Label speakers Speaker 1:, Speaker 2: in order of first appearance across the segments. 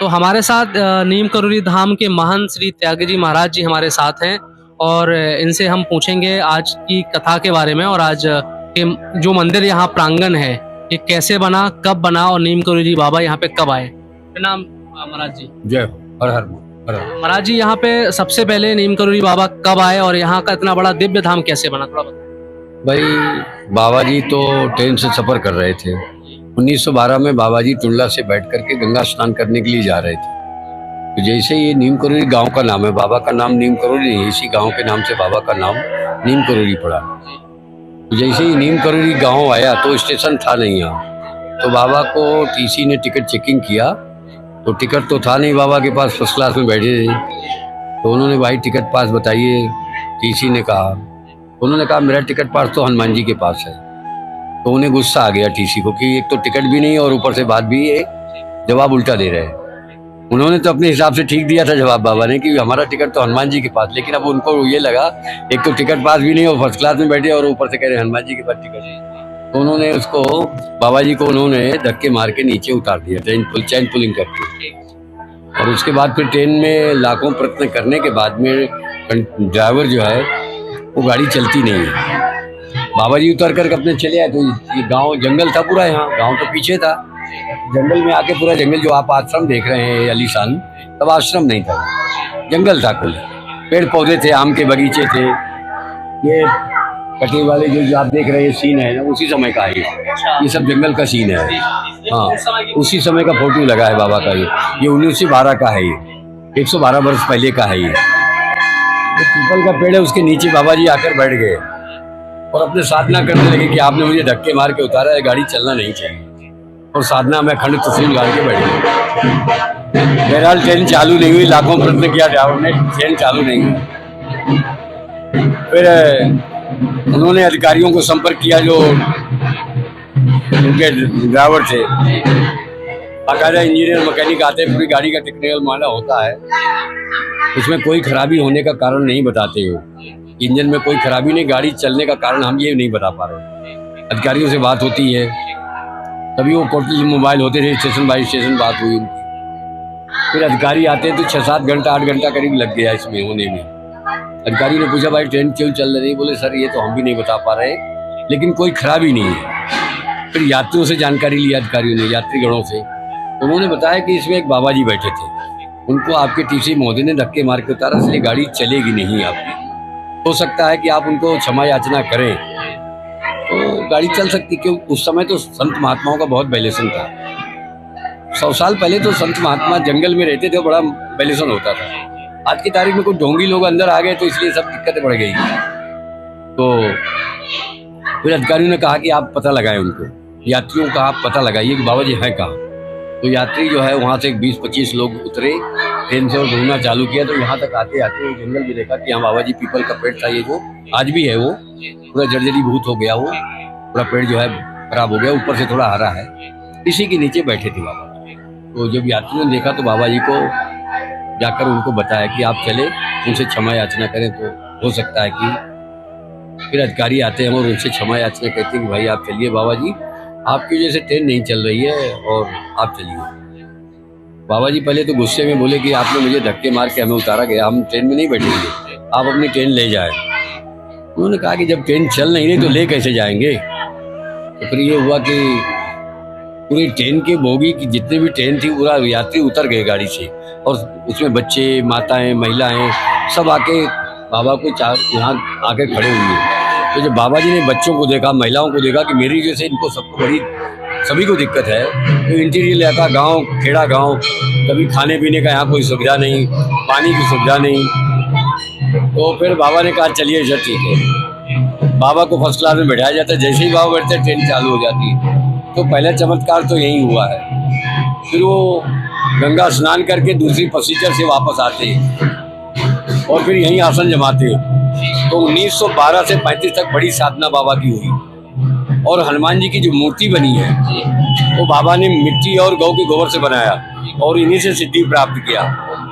Speaker 1: हमारे साथ नीम करोली धाम के महंत श्री त्यागी जी महाराज जी हमारे साथ हैं और इनसे हम पूछेंगे आज की कथा के बारे में और आज के जो मंदिर यहाँ प्रांगण है ये कैसे बना, कब बना और नीम करोली जी बाबा यहाँ पे कब आए। प्रणाम महाराज जी।
Speaker 2: जय हो। हर हर हर।
Speaker 1: महाराज जी यहाँ पे सबसे पहले नीम करोली बाबा कब आए और यहाँ का इतना बड़ा दिव्य धाम कैसे बना, थोड़ा बताएं।
Speaker 2: भाई बाबा जी तो ट्रेन से सफर कर रहे थे। 1912 में बाबा जी टुंडला से बैठ करके गंगा स्नान करने के लिए जा रहे थे। तो जैसे ये नीम करोली गांव का नाम है, बाबा का नाम नीम करोली नहीं, इसी गांव के नाम से बाबा का नाम नीम करोली पड़ा। तो जैसे ही नीम करोली गांव आया तो स्टेशन था नहीं यहाँ, तो बाबा को टीसी ने टिकट चेकिंग किया तो टिकट तो था नहीं बाबा के पास, फर्स्ट क्लास में बैठे थे। तो उन्होंने भाई टिकट पास बताइए, टीसी ने कहा। उन्होंने कहा मेरा टिकट पास तो हनुमान जी के पास है। तो उन्हें गुस्सा आ गया टीसी को कि एक तो टिकट भी नहीं और ऊपर से बात भी ये जवाब उल्टा दे रहे हैं। उन्होंने तो अपने हिसाब से ठीक दिया था जवाब बाबा ने कि हमारा टिकट तो हनुमान जी के पास, लेकिन अब उनको ये लगा एक तो टिकट पास भी नहीं और फर्स्ट क्लास में बैठे और ऊपर से कह रहे हनुमान जी के पास टिकट है। तो उन्होंने उसको बाबा जी को उन्होंने धक्के मार के नीचे उतार दिया, चैन पुलिंग करके। और उसके बाद फिर ट्रेन में लाखों प्रयत्न करने के बाद में ड्राइवर जो है वो गाड़ी चलती नहीं है। बाबा जी उतर करके अपने चले आए। तो ये गांव जंगल था पूरा, यहाँ गांव तो पीछे था, जंगल में आके पूरा जंगल जो आप आश्रम देख रहे हैं आलीशान, तब आश्रम नहीं था, जंगल था कुल, पेड़ पौधे थे, आम के बगीचे थे। ये कटे वाले जो आप देख रहे हैं सीन है ना, उसी समय का है ये सब जंगल का सीन है। हाँ, उसी समय का फोटो लगा है बाबा का। ये 1912 का है, ये 112 वर्ष पहले का है। ये पीपल का पेड़ है, उसके नीचे बाबा जी आकर बैठ गए और अपने साधना करने लगे कि आपने मुझे धक्के मार के उतारा है, गाड़ी चलना नहीं चाहिए। और साधना में खंड तस्लीम गाड़ के बैठ गए। बहरहाल ट्रेन चालू नहीं हुई, लाखों प्रयत्न किया ड्राइवर ने, ट्रेन चालू नहीं हुई। फिर उन्होंने अधिकारियों को संपर्क किया जो उनके ड्राइवर थे, बाकायदा इंजीनियर मैकेनिक आते हैं, पूरी गाड़ी का टेक्निकल मामला होता है, उसमें कोई खराबी होने का कारण नहीं बताते हो। इंजन में कोई खराबी नहीं, गाड़ी चलने का कारण हम ये नहीं बता पा रहे। अधिकारियों से बात होती है, तभी वो पोर्टल मोबाइल होते थे, स्टेशन बाई स्टेशन बात हुई उनकी। फिर अधिकारी आते हैं तो 6-7 घंटा 8 घंटा करीब लग गया इसमें होने में। अधिकारी ने पूछा भाई ट्रेन क्यों चल रही? बोले सर ये तो हम भी नहीं बता पा रहे, लेकिन कोई खराबी नहीं है। फिर यात्रियों से जानकारी लिया अधिकारियों ने, यात्रीगणों से। उन्होंने बताया कि इसमें एक बाबा जी बैठे थे, उनको आपके टीसी महोदय ने धक्के मार के उतारा, इसलिए गाड़ी चलेगी नहीं आपकी। हो सकता है कि आप उनको क्षमा याचना करें तो गाड़ी चल सकती, क्यों उस समय तो संत महात्माओं का बहुत बैलेसन था। 100 साल पहले तो संत महात्मा जंगल में रहते थे, बड़ा बैलेसन होता था। आज की तारीख में कुछ ढोंगी लोग अंदर आ गए तो इसलिए सब दिक्कतें बढ़ गई। तो फिर अधिकारियों ने कहा कि आप पता लगाएं, उनको यात्रियों का आप पता लगाइए कि बाबा जी हैं कहाँ। तो यात्री जो है वहाँ से 20-25 लोग उतरे ट्रेन से और ढूंढना चालू किया। तो यहाँ तक आते आते जंगल में देखा कि हाँ बाबा जी पीपल का पेड़ था, ये जो आज भी है वो पूरा जर्जरी भूत हो गया, वो पूरा पेड़ जो है खराब हो गया, ऊपर से थोड़ा हरा है, इसी के नीचे बैठे थे बाबा। तो जब यात्रियों ने देखा तो बाबा जी को जाकर उनको बताया कि आप चले उनसे क्षमा याचना करें तो हो सकता है कि। फिर अधिकारी आते हैं और उनसे क्षमा याचना कहते हैं कि भाई आप चलिए, बाबा जी आपकी वजह से ट्रेन नहीं चल रही है और आप चलिए। बाबा जी पहले तो गुस्से में बोले कि आपने मुझे धक्के मार के हमें उतारा गया, हम ट्रेन में नहीं बैठेंगे, आप अपनी ट्रेन ले जाए। उन्होंने कहा कि जब ट्रेन चल नहीं रही तो ले कैसे जाएंगे। तो फिर ये हुआ कि पूरी ट्रेन के बोगी की जितनी भी ट्रेन थी पूरा यात्री उतर गए गाड़ी से, और उसमें बच्चे, माताएं, महिलाएं सब आके बाबा को यहाँ आके खड़े हुए। तो जब बाबा जी ने बच्चों को देखा, महिलाओं को देखा कि मेरी वजह से इनको सबको बड़ी सभी को दिक्कत है, तो इंटीरियर इलाका गांव, खेड़ा गांव, कभी खाने पीने का यहाँ कोई सुविधा नहीं, पानी की सुविधा नहीं। तो फिर बाबा ने कहा चलिए सर ठीक है, बाबा को फर्स्ट क्लास में बैठाया जाता है, जैसे ही बाबा बैठते ट्रेन चालू हो जाती है। तो पहला चमत्कार तो यही हुआ है। फिर वो गंगा स्नान करके दूसरी पैसेंजर से वापस आते और फिर यहीं आसन जमाते। तो 1912 से 35 तक बड़ी साधना बाबा की हुई। और हनुमान जी की जो मूर्ति बनी है वो बाबा ने मिट्टी और गौ के गोबर से बनाया और इन्हीं से सिद्धि प्राप्त किया।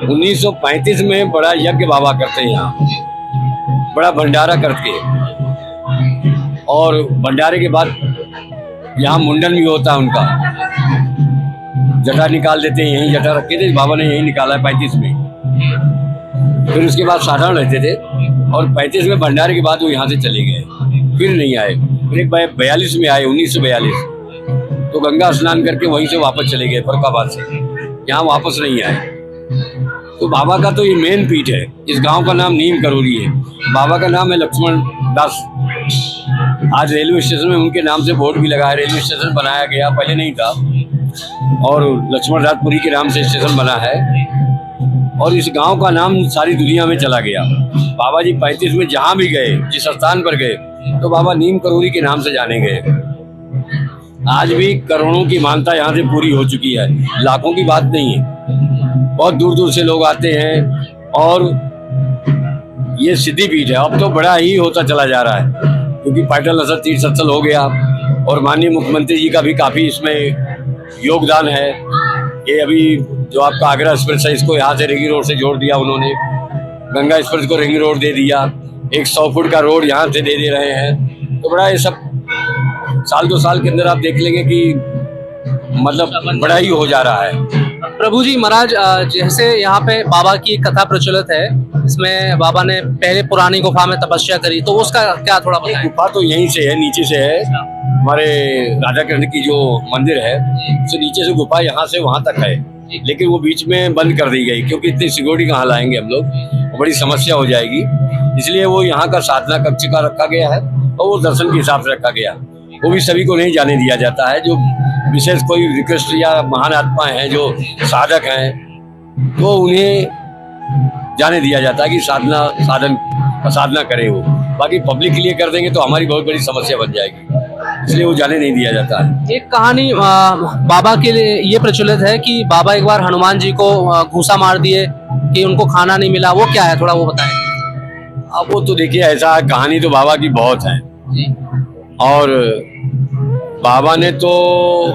Speaker 2: 1935 में बड़ा यज्ञ बाबा करते हैं यहाँ, बड़ा भंडारा करके, और भंडारे के बाद यहाँ मुंडन भी होता है उनका। जटा निकाल देते हैं, यहीं जटा रखे थे, बाबा ने यहीं निकाला है 35 में। फिर उसके बाद साधारण रहते थे और 35 में भंडारे के बाद वो यहाँ से चले गए, फिर नहीं आए। फिर एक 42 में आए, 1942, तो गंगा स्नान करके वहीं से वापस चले गए फरुखाबाद से, यहाँ वापस नहीं आए। तो बाबा का तो ये मेन पीठ है। इस गांव का नाम नीम करोली है, बाबा का नाम है लक्ष्मण दास। आज रेलवे स्टेशन में उनके नाम से बोर्ड भी लगा है, रेलवे स्टेशन बनाया गया, पहले नहीं था, और लक्ष्मण दासपुरी के नाम से स्टेशन बना है। और इस गांव का नाम सारी दुनिया में चला गया। बाबा जी 35 में जहाँ भी गए, जिस स्थान पर गए, तो बाबा नीम करोली के नाम से जाने गए। आज भी करोड़ों की मानता यहाँ से पूरी हो चुकी है, लाखों की बात नहीं है। बहुत दूर दूर से लोग आते हैं और ये सिद्धि पीठ है। अब तो बड़ा ही होता चला जा रहा है, क्योंकि पाटल नसर तीर्थ स्थल हो गया और माननीय मुख्यमंत्री जी का भी काफ़ी इसमें योगदान है। ये अभी जो आपका आगरा एक्सप्रेस है, इसको यहाँ से रिंग रोड से जोड़ दिया उन्होंने, गंगा एक्सप्रेस को रिंग रोड दे दिया, एक 100 फुट का रोड यहाँ से दे रहे हैं। तो बड़ा ये सब साल 2 साल के अंदर आप देख लेंगे कि मतलब बड़ा ही हो जा रहा है।
Speaker 1: प्रभु जी महाराज, जैसे यहाँ पे बाबा की एक कथा प्रचलित है, इसमें बाबा ने पहले पुरानी गुफा में तपस्या करी, तो उसका क्या थोड़ा बताएं?
Speaker 2: गुफा तो यहीं से है, नीचे से है, हमारे राधा कृष्ण की जो मंदिर है, उससे नीचे से गुफा यहाँ से वहाँ तक है, लेकिन वो बीच में बंद कर दी गई, क्योंकि इतनी सिक्योरिटी कहाँ लाएंगे हम लोग, बड़ी समस्या हो जाएगी। इसलिए वो यहाँ का साधना कक्ष का रखा गया है और वो दर्शन के हिसाब से रखा गया। वो भी सभी को नहीं जाने दिया जाता है, जो विशेष कोई रिक्वेस्ट या महान आत्मा हैं, जो साधक हैं, तो उन्हें जाने दिया जाता है कि साधना करें वो। बाकी पब्लिक के लिए कर देंगे तो हमारी बहुत बड़ी समस्या बन जाएगी, इसलिए वो जाने नहीं दिया जाता है।
Speaker 1: एक कहानी बाबा के लिए ये प्रचलित है कि बाबा एक बार हनुमान जी को घूसा मार दिए कि उनको खाना नहीं मिला, वो क्या है, थोड़ा वो बताएं।
Speaker 2: अब वो तो देखिए, ऐसा कहानी तो बाबा की बहुत है, और बाबा ने तो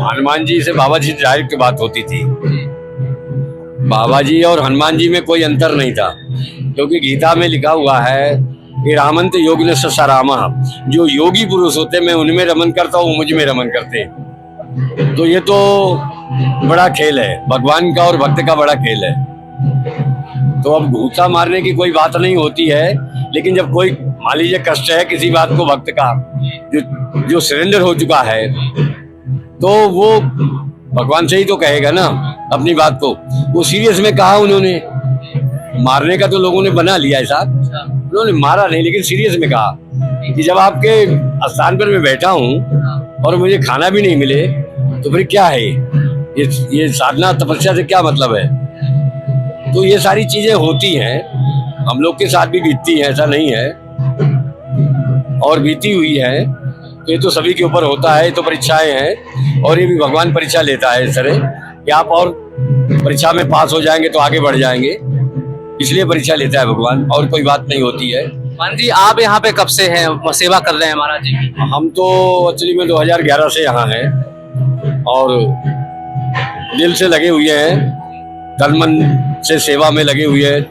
Speaker 2: हनुमान जी से, बाबा जी डायरेक्ट बात होती थी। बाबा जी और हनुमान जी में कोई अंतर नहीं था, क्योंकि गीता में लिखा हुआ है कि रामंत योगिन सरामा, जो योगी पुरुष होते मैं उनमें रमन करता हूँ, मुझ में रमन करते। तो ये तो बड़ा खेल है, भगवान का और भक्त का बड़ा खेल है। तो अब घूसा मारने की कोई बात नहीं होती है, लेकिन जब कोई मान लीजिए कष्ट है किसी बात को, भक्त का जो सरेंडर हो चुका है, तो वो भगवान से ही तो कहेगा ना अपनी बात को। वो सीरियस में कहा उन्होंने, मारने का तो लोगों ने बना लिया है साहब, उन्होंने मारा नहीं, लेकिन सीरियस में कहा कि जब आपके स्थान पर मैं बैठा हूँ और मुझे खाना भी नहीं मिले, तो फिर क्या है ये साधना तपस्या से क्या मतलब है। तो ये सारी चीजें होती हैं, हम लोग के साथ भी बीतती हैं, ऐसा नहीं है, और बीती हुई है। तो ये तो सभी के ऊपर होता है, ये तो परीक्षाएं हैं, और ये भी भगवान परीक्षा लेता है इस तरह कि आप और परीक्षा में पास हो जाएंगे तो आगे बढ़ जाएंगे, इसलिए परीक्षा लेता है भगवान, और कोई बात नहीं होती है।
Speaker 1: मान जी, आप यहाँ पे कब से हैं, सेवा कर रहे हैं महाराज जी की?
Speaker 2: हम तो एक्चुअली में 2011 से यहाँ हैं और दिल से लगे हुए हैं, तन मन से सेवा में लगे हुए हैं।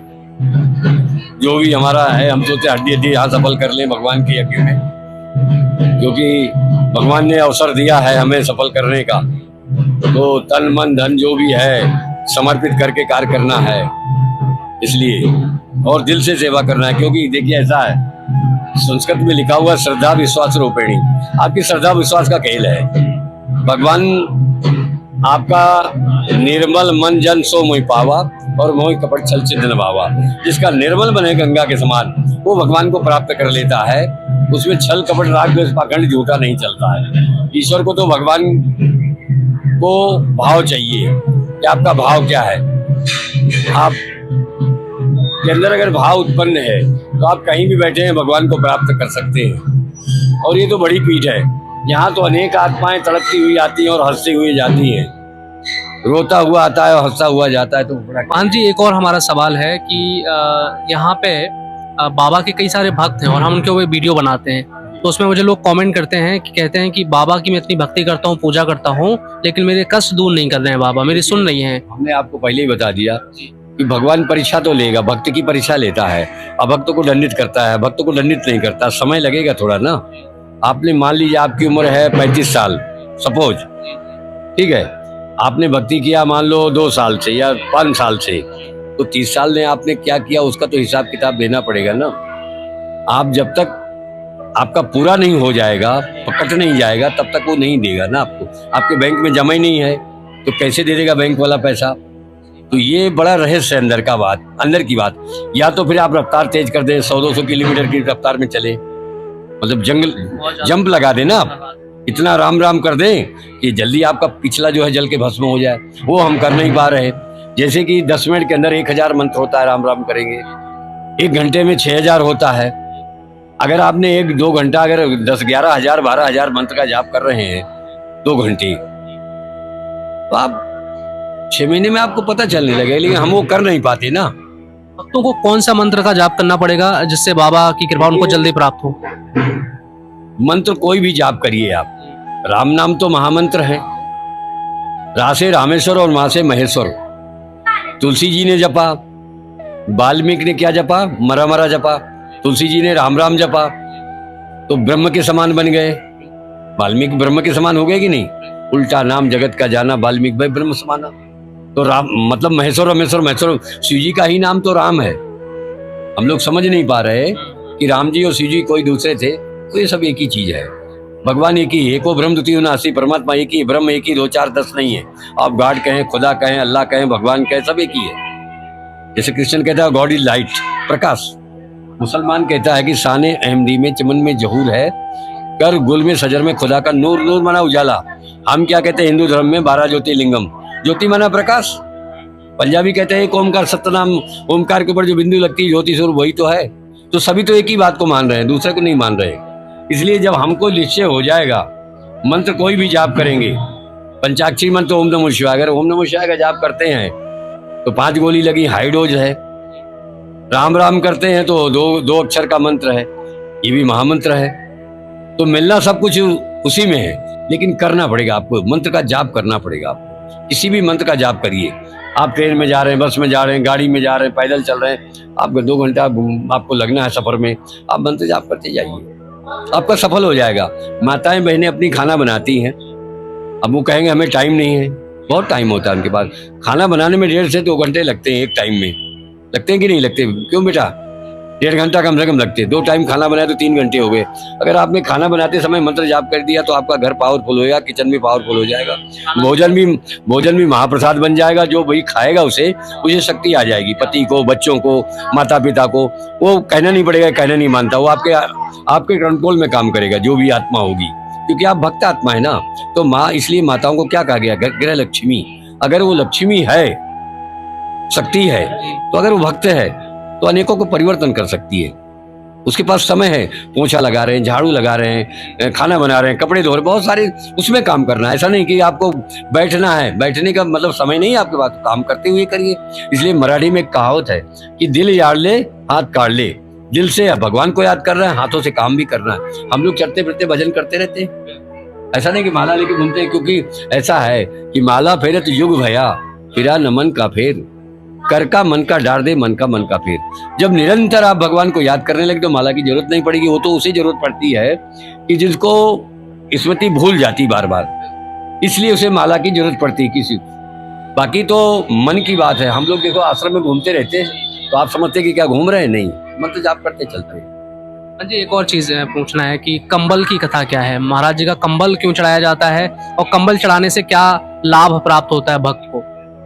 Speaker 2: जो भी हमारा है, हम सोचते हड्डी हड्डी यहाँ सफल कर लें भगवान के यज्ञ में, क्योंकि भगवान ने अवसर दिया है हमें सफल करने का। तो तन मन धन जो भी है समर्पित करके कार्य करना है, इसलिए, और दिल से सेवा करना है। क्योंकि देखिए ऐसा है, संस्कृत में लिखा हुआ श्रद्धा विश्वास रूपिणी, आपकी श्रद्धा विश्वास का खेल है। भगवान आपका निर्मल मन जन सो मोहि पावा और मोहि कपट छल छिद्र भावा, जिसका निर्मल मन है गंगा के समान, वो भगवान को प्राप्त कर लेता है। उसमें छल कपट राग द्वेष पाखंड झूठा नहीं चलता है। ईश्वर को तो भगवान को भाव चाहिए कि आपका भाव क्या है। आप के अंदर अगर भाव उत्पन्न है तो आप कहीं भी बैठे हैं भगवान को प्राप्त कर सकते हैं। और ये तो बड़ी पीठ है, यहाँ तो अनेक आत्माएं तड़पती हुई आती हैं और हंसती हुई जाती हैं, रोता हुआ आता है और हंसता हुआ जाता है। तो बड़ा
Speaker 1: मान जी, एक और हमारा सवाल है कि यहाँ पे बाबा के कई सारे भक्त हैं और हम उनके ऊपर वीडियो बनाते हैं, तो उसमें मुझे लोग कमेंट करते हैं कि कहते हैं कि बाबा की मैं इतनी भक्ति करता हूँ, पूजा करता हूँ, लेकिन मेरे कष्ट दूर नहीं कर रहे हैं बाबा, मेरी सुन नहीं है।
Speaker 2: हमने आपको पहले ही बता दिया कि भगवान परीक्षा तो लेगा, भक्त की परीक्षा लेता है, अभक्त को दंडित करता है, भक्त को दंडित नहीं करता। समय लगेगा थोड़ा ना। आपने मान लीजिए आपकी उम्र है 35 साल सपोज, ठीक है, आपने भक्ति किया मान लो 2 साल से या 5 साल से, तो 30 साल में आपने क्या किया उसका तो हिसाब किताब देना पड़ेगा ना। आप जब तक आपका पूरा नहीं हो जाएगा, कट नहीं जाएगा, तब तक वो नहीं देगा ना आपको। आपके बैंक में जमा ही नहीं है तो कैसे दे देगा बैंक वाला पैसा। तो ये बड़ा रहस्य है अंदर की बात। या तो फिर आप रफ्तार तेज कर दें, 100-200 किलोमीटर की रफ्तार में चले, मतलब जंप लगा देना आप, इतना राम राम कर दें कि जल्दी आपका पिछला जो है जल के भस्म हो जाए। वो हम कर नहीं पा रहे। जैसे कि 10 मिनट के अंदर 1000 मंत्र होता है, राम राम करेंगे। 1 घंटे में 6000 होता है। अगर आपने 1-2 घंटा अगर 10-11 हजार 12 हजार मंत्र का जाप कर रहे हैं 2 घंटे, तो आप 6 महीने में आपको पता चलने लगे। लेकिन हम वो कर नहीं पाते ना।
Speaker 1: भक्तों को कौन सा मंत्र का जाप करना पड़ेगा जिससे बाबा की कृपा उनको जल्दी प्राप्त हो?
Speaker 2: मंत्र कोई भी जाप करिए आप। राम नाम तो महामंत्र है। रा से रामेश्वर और माँ से महेश्वर। तुलसी जी ने जपा, वाल्मीकि ने क्या जपा? मरा मरा जपा। तुलसी जी ने राम राम जपा, तो ब्रह्म के समान बन गए। वाल्मीकि ब्रह्म के समान हो गए कि नहीं? उल्टा नाम जगत का जाना, वाल्मीकि भाई ब्रह्म समाना। तो राम मतलब महेश्वर रामेश्वर महेश्वर, शिव जी का ही नाम तो राम है। हम लोग समझ नहीं पा रहे कि राम जी और शिव जी कोई दूसरे थे। तो ये सब एक ही चीज है। भगवान एक ही, एको ब्रह्म द्वितीयो नास्ति, परमात्मा एक ही, ब्रह्म एक ही, 2 4 10 नहीं है। आप गॉड कहें, खुदा कहें, अल्लाह कहें, भगवान कहें, सब एक ही है। जैसे क्रिश्चियन कहता है गॉड इज लाइट, प्रकाश। मुसलमान कहता है कि शाने अहमदी में चमन में जहूर है, कर गुल में सजर में खुदा का नूर। नूर माना उजाला। हम क्या कहते हैं हिंदू धर्म में 12 ज्योतिर्लिंगम। ज्योति माना प्रकाश। पंजाबी कहते हैं एक ओमकार सत्यनाम, ओमकार के ऊपर जो बिंदु लगती है ज्योति स्वरूप वही तो है। तो सभी तो एक ही बात को मान रहे हैं, दूसरे को नहीं मान रहे। इसलिए जब हमको निश्चय हो जाएगा, मंत्र कोई भी जाप करेंगे, पंचाक्षरी मंत्र ओम नमः शिवाय, अगर ओम नमः शिवाय का जाप करते हैं तो 5 गोली लगी, हाई डोज है। राम राम करते हैं तो 2 अक्षर का मंत्र है, ये भी महामंत्र है। तो मिलना सब कुछ उसी में है, लेकिन करना पड़ेगा आपको। मंत्र का जाप करना पड़ेगा आपको। किसी भी मंत्र का जाप करिए। आप ट्रेन में जा रहे हैं, बस में जा रहे हैं, गाड़ी में जा रहे हैं, पैदल चल रहे हैं, आपको 2 घंटा आपको लगना है सफर में, आप मंत्र जाप करते जाइए, आपका सफल हो जाएगा। माताएं बहनें अपनी खाना बनाती हैं, अब वो कहेंगे हमें टाइम नहीं है। बहुत टाइम होता है उनके पास। खाना बनाने में 1.5 से 2 घंटे लगते हैं एक टाइम में। लगते हैं कि नहीं लगते? क्यों बेटा? 1.5 घंटा कम से कम लगते हैं। 2 टाइम खाना बनाए तो 3 घंटे हो गए। अगर आपने खाना बनाते समय मंत्र जाप कर दिया तो आपका घर पावरफुल होगा, किचन भी पावरफुल हो जाएगा, भोजन भी महाप्रसाद बन जाएगा। जो वही खाएगा उसे शक्ति आ जाएगी। पति को, बच्चों को, माता पिता को, वो कहना नहीं पड़ेगा, कहना नहीं मानता, वो आपके कंट्रोल में काम करेगा, जो भी आत्मा होगी, क्योंकि आप भक्त आत्मा है ना। तो माँ, इसलिए माताओं को क्या कहा गया? गृह लक्ष्मी। अगर वो लक्ष्मी है, शक्ति है, तो अगर वो भक्त है तो अनेकों को परिवर्तन कर सकती है। उसके पास समय है, पोछा लगा रहे हैं, झाड़ू लगा रहे हैं, खाना बना रहे हैं, कपड़े धो रहे हैं, बहुत सारे उसमें काम करना है। ऐसा नहीं कि आपको बैठना है, बैठने का मतलब समय नहीं है आपके पास, काम करते हुए करिए। इसलिए मराठी में एक कहावत है कि दिल यार ले हाथ काट ले। दिल से भगवान को याद कर रहे हैं, हाथों से काम भी करना है। हम लोग चलते फिरते भजन करते रहते हैं, ऐसा नहीं कि माला लेके घूमते हैं, क्योंकि ऐसा है कि माला फेरत युग भया, फिरा नमन का फेर, कर का मन का डार दे, मन का फेर। जब निरंतर आप भगवान को याद करने लगे तो माला की जरूरत नहीं पड़ेगी। वो तो उसे जरूरत पड़ती है कि जिसको स्मृति भूल जाती बार बार, इसलिए उसे माला की जरूरत पड़ती है किसी। बाकी तो मन की बात है। हम लोग देखो आश्रम में घूमते रहते हैं तो आप समझते कि क्या घूम रहे हैं? नहीं, मंत्र जाप करते चलते हैं।
Speaker 1: हाँ जी, एक और चीज पूछना है कि कंबल की कथा क्या है? महाराज जी का कंबल क्यों चढ़ाया जाता है और कंबल चढ़ाने से क्या लाभ प्राप्त होता है भक्त को?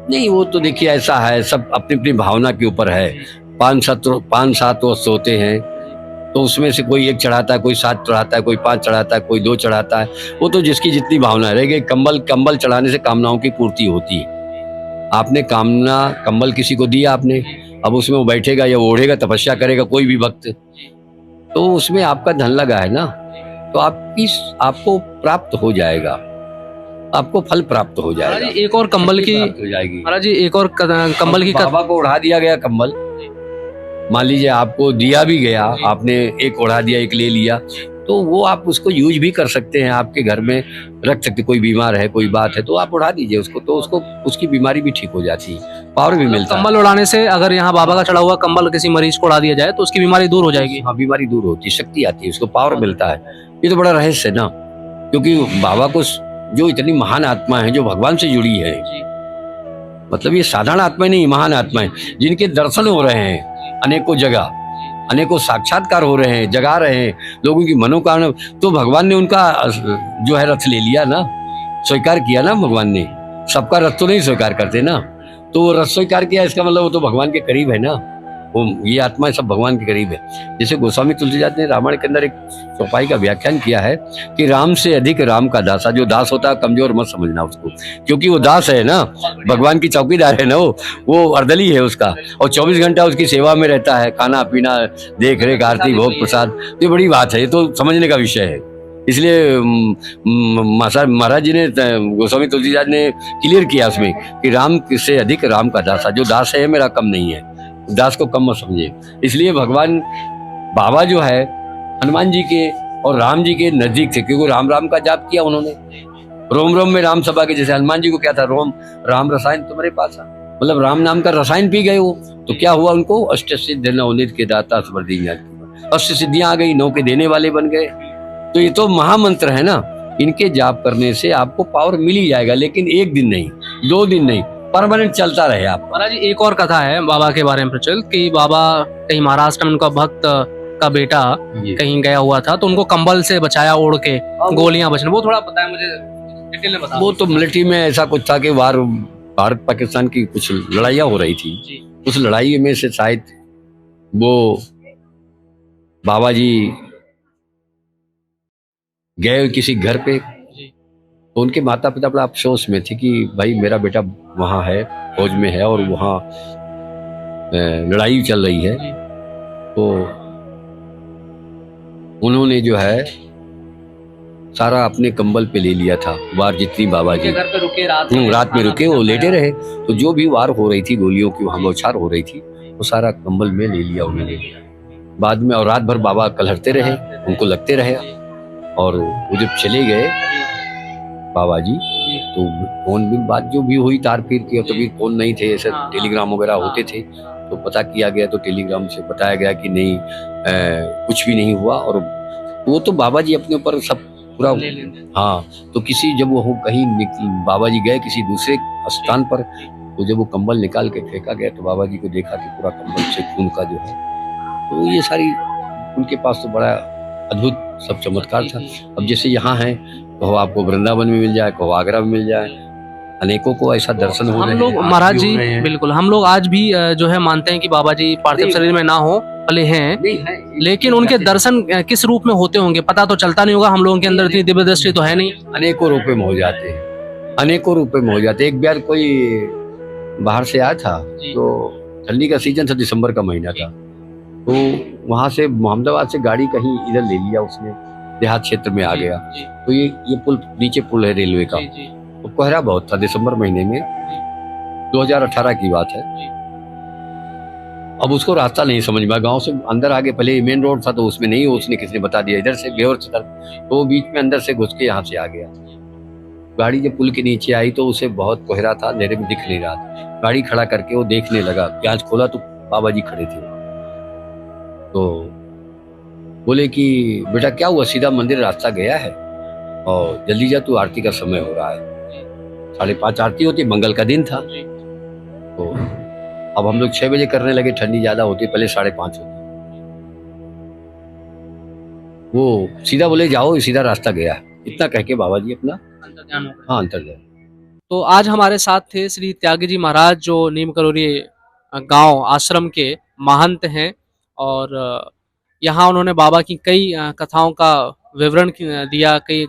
Speaker 2: नहीं, वो तो देखिए ऐसा है, सब अपनी अपनी भावना के ऊपर है। 5-7 वस्त्र होते हैं, तो उसमें से कोई 1 चढ़ाता है, कोई 7 चढ़ाता है, कोई 5 चढ़ाता है, कोई 2 चढ़ाता है। वो तो जिसकी जितनी भावना रहेगी। कंबल चढ़ाने से कामनाओं की पूर्ति होती है। आपने कंबल किसी को दिया आपने, अब उसमें वो बैठेगा या ओढ़ेगा, तपस्या करेगा कोई भी भक्त, तो उसमें आपका धन लगा है ना, तो आपको प्राप्त हो जाएगा, आपको फल प्राप्त हो जाएगा।
Speaker 1: एक और कंबल की
Speaker 2: हो जाएगी
Speaker 1: महाराज जी, एक और कंबल की
Speaker 2: बाबा को उड़ा दिया गया कंबल। मान लीजिए आपको दिया भी गया, आपने एक उड़ा दिया, एक ले लिया, तो वो आप उसको यूज भी कर सकते हैं, आपके घर में रख सकते। कोई बीमार है, कोई बात है, तो आप उड़ा दीजिए उसको, तो उसकी बीमारी भी ठीक हो जाती है, पावर भी मिलता है।
Speaker 1: कंबल उड़ाने से अगर यहाँ बाबा का चढ़ा हुआ कंबल किसी मरीज को उड़ा दिया जाए तो उसकी बीमारी दूर हो जाएगी?
Speaker 2: हाँ, बीमारी दूर होती है, शक्ति आती है, उसको पावर मिलता है। ये तो बड़ा रहस्य है ना, क्योंकि बाबा को जो इतनी महान आत्मा है, जो भगवान से जुड़ी है, मतलब ये साधारण आत्मा नहीं, महान आत्मा है, जिनके दर्शन हो रहे हैं अनेकों जगह, अनेकों साक्षात्कार हो रहे हैं, जगा रहे हैं लोगों की मनोकामना, तो भगवान ने उनका जो है रथ ले लिया ना, स्वीकार किया ना भगवान ने। सबका रथ तो नहीं स्वीकार करते ना, तो वो रथ स्वीकार किया, इसका मतलब वो तो भगवान के करीब है ना, वो ये आत्मा सब भगवान के करीब है। जैसे गोस्वामी तुलसीदास ने रामायण के अंदर एक चौपाई का व्याख्यान किया है कि राम से अधिक राम का दासा। जो दास होता है कमजोर मत समझना उसको, क्योंकि वो दास है ना, भगवान की चौकीदार है ना, वो अर्दली है उसका, और 24 घंटा उसकी सेवा में रहता है, खाना पीना, देख रेख, आरती, भोग प्रसाद, ये बड़ी बात है, ये तो समझने का विषय है। इसलिए महाराज जी ने, गोस्वामी तुलसीदास ने क्लियर किया उसमें कि राम से अधिक राम का दासा। जो दास है मेरा कम नहीं है, दास को कम मत समझे। इसलिए भगवान बाबा जो है हनुमान जी के और राम जी के नजदीक थे, क्योंकि राम राम का जाप किया उन्होंने। रोम रोम में राम सभा के, जैसे हनुमान जी को क्या था, रोम राम रसायन तुम्हारे पास है, मतलब राम नाम का रसायन पी गए वो, तो क्या हुआ उनको, अष्ट सिद्ध नवनीत के दाता स्वर्दी, अष्ट सिद्धियां आ गई, 9 के देने वाले बन गए। तो ये तो महामंत्र है ना, इनके जाप करने से आपको पावर मिल ही जाएगा, लेकिन 1 दिन नहीं, 2 दिन नहीं, परमानेंट चलता रहे आप।
Speaker 1: महाराज जी एक और कथा है बाबा के बारे में प्रचलित कि बाबा कहीं महाराष्ट्र में उनका भक्त का बेटा कहीं गया हुआ था, तो उनको कंबल से बचाया ओढ़ के, गोलियां बचने, वो थोड़ा बताया मुझे, डिटेल में बताया।
Speaker 2: वो तो मिलिट्री में ऐसा कुछ था कि भारत पाकिस्तान की कुछ लड़ाइयाँ हो रही थी, उस लड़ाई में से शायद वो बाबा जी गए किसी घर पे, तो उनके माता पिता बड़ा अफसोस में थे कि भाई मेरा बेटा वहाँ है, फौज में है, और वहाँ लड़ाई चल रही है। तो उन्होंने जो है सारा अपने कंबल पे ले लिया था, वार जितनी बाबा जी
Speaker 1: घर पे रुके,
Speaker 2: रात में रुके, वो लेटे रहे, तो जो भी वार हो रही थी, गोलियों की वहाँ बौछार हो रही थी, वो सारा कंबल में ले लिया उन्होंने बाद में। और रात भर बाबा कलहरते रहे, उनको लगते रहे, और वो जब चले गए बाबा जी, तो फोन भी बात जो भी हुई तार पीर की, तभी फोन नहीं थे, ऐसे टेलीग्राम वगैरह होते थे, तो पता किया गया, तो टेलीग्राम से बताया गया कि नहीं कुछ भी नहीं हुआ। और वो तो बाबा जी अपने ऊपर सब पूरा, हाँ, तो किसी जब वो कहीं बाबा जी गए किसी दूसरे स्थान पर, तो जब वो कंबल निकाल के फेंका गया, तो बाबा जी को देखा कि पूरा कंबल से खून का जो है, तो ये सारी उनके पास तो बड़ा अद्भुत सब चमत्कार था। अब जैसे यहाँ है, तो आपको वृंदावन में मिल जाए, कहो आगरा में मिल जाए, अनेकों को ऐसा दर्शन हो रहे हैं।
Speaker 1: हम लोग महाराज जी बिल्कुल, हम लोग आज भी जो है मानते हैं कि बाबा जी पार्थिव शरीर में ना हो, भले हैं, लेकिन उनके दर्शन किस रूप में होते होंगे पता तो चलता नहीं होगा, हम लोगों के अंदर इतनी दिव्य दृष्टि तो है नहीं।
Speaker 2: अनेकों रूपे में हो जाते हैं, अनेकों रूपे में हो जाते हैं। एक बार कोई बाहर से आया था, तो ठंडी का सीजन था, दिसंबर का महीना था, तो वहां से मोहम्मदाबाद से गाड़ी कहीं इधर ले लिया उसने, देहात क्षेत्र में आ गया, तो ये पुल, नीचे पुल है रेलवे का, तो कोहरा बहुत था, दिसंबर महीने में 2018 की बात है। अब उसको रास्ता नहीं समझ में, गांव से अंदर आगे, पहले मेन रोड था तो उसमें नहीं, उसने किसी ने बता दिया इधर से बेहोर से, तो वो बीच में अंदर से घुस के यहाँ से आ गया। गाड़ी जब पुल के नीचे आई तो उसे बहुत कोहरा था, अंधेरे में दिख नहीं रहा था, गाड़ी खड़ा करके वो देखने लगा, प्याज खोला तो बाबा जी खड़े थे, तो बोले कि बेटा क्या हुआ, सीधा मंदिर रास्ता गया है, और जल्दी जा, तू आरती का समय हो रहा है, 5:30 आरती होती, मंगल का दिन था। तो अब हम लोग 6 बजे करने लगे, ठंडी ज्यादा होती, पहले 5:30 होती, वो सीधा बोले जाओ, सीधा रास्ता गया है, इतना कह के बाबा जी अपना अंतर्ध्यान।
Speaker 1: तो आज हमारे साथ थे श्री त्यागी जी महाराज, जो नीम करोरी गांव आश्रम के महंत हैं, और यहाँ उन्होंने बाबा की कई कथाओं का विवरण दिया, कई